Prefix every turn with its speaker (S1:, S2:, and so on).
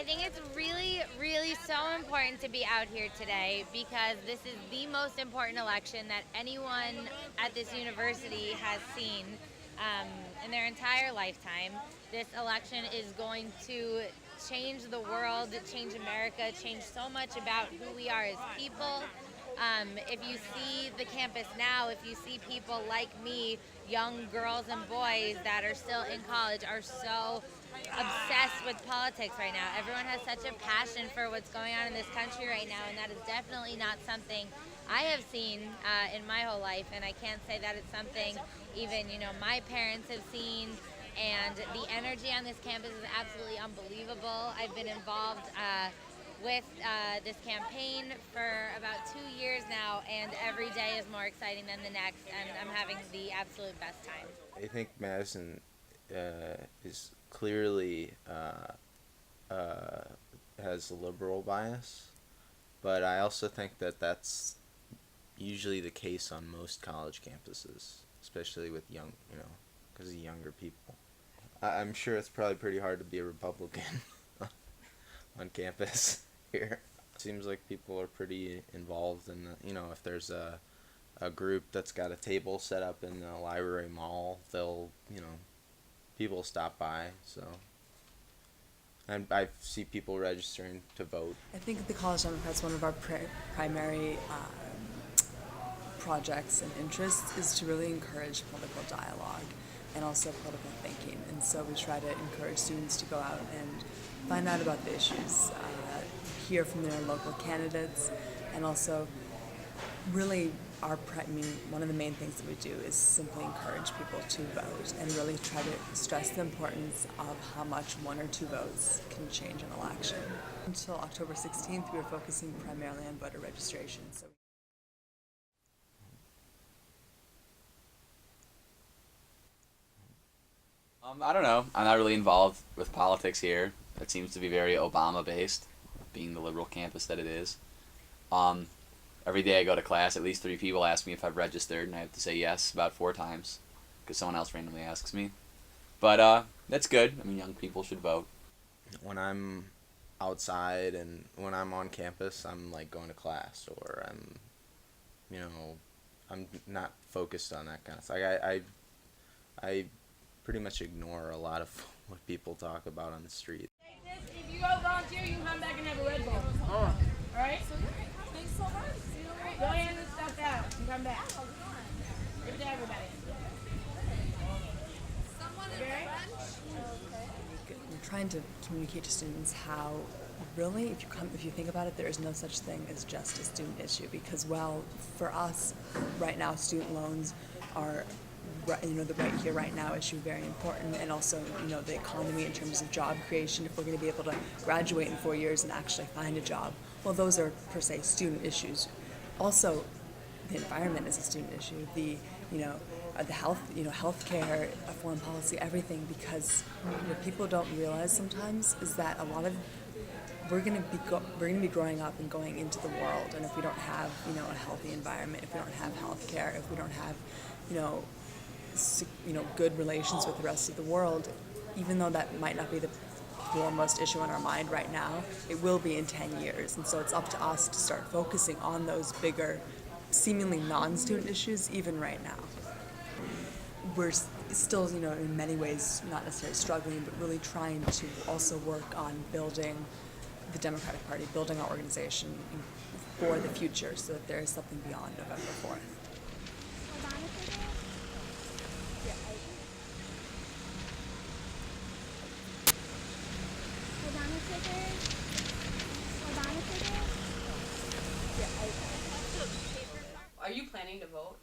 S1: think it's really, really so important to be out here today because this is the most important election that anyone at this university has seen in their entire lifetime. This election is going to change the world, change America, change so much about who we are as people. If you see the campus now, if you see people like me, young girls and boys that are still in college, are so obsessed with politics right now. Everyone has such a passion for what's going on in this country right now, and that is definitely not something I have seen in my whole life. And I can't say that it's something even my parents have seen. And the energy on this campus is absolutely unbelievable. I've been involved with this campaign for about 2 years now, and every day is more exciting than the next, and I'm having the absolute best time.
S2: I think Madison is clearly has a liberal bias, but I also think that that's usually the case on most college campuses, especially with because of younger people. I'm sure it's probably pretty hard to be a Republican on campus here. Seems like people are pretty involved in if there's a group that's got a table set up in the library mall, they'll, people stop by, so. And I see people registering to vote.
S3: I think the College Democrats, one of our primary projects and interests is to really encourage political dialogue and also political thinking. And so we try to encourage students to go out and find out about the issues, hear from their local candidates, and also really one of the main things that we do is simply encourage people to vote and really try to stress the importance of how much 1 or 2 votes can change an election. Until October 16th, we were focusing primarily on voter registration. So
S4: I don't know. I'm not really involved with politics here. It seems to be very Obama-based, being the liberal campus that it is. Every day I go to class, at least 3 people ask me if I've registered, and I have to say yes about 4 times, because someone else randomly asks me. But that's good. I mean, young people should vote.
S2: When I'm outside and when I'm on campus, I'm like going to class, or I'm not focused on that kind of stuff. I pretty much ignore a lot of what people talk about on the street.
S5: If you go volunteer, you can come back and have a Red Bull. All right? Thanks so much. Go hand this stuff out and come back. Give it to everybody. Okay?
S3: we're trying to communicate to students how really, if you think about it, there is no such thing as just a student issue, because for us right now, student loans are the right here, right now issue very important, and also the economy in terms of job creation. If we're going to be able to graduate in 4 years and actually find a job, well, those are per se student issues. Also, the environment is a student issue. The health, healthcare, foreign policy, everything. Because what people don't realize sometimes is that a lot of we're going to be growing up and going into the world, and if we don't have a healthy environment, if we don't have healthcare, if we don't have good relations with the rest of the world, even though that might not be the foremost issue on our mind right now, it will be in 10 years. And so it's up to us to start focusing on those bigger, seemingly non-student issues even right now. We're still, in many ways, not necessarily struggling, but really trying to also work on building the Democratic Party, building our organization for the future, so that there is something beyond November 4th.
S6: Are you planning to vote?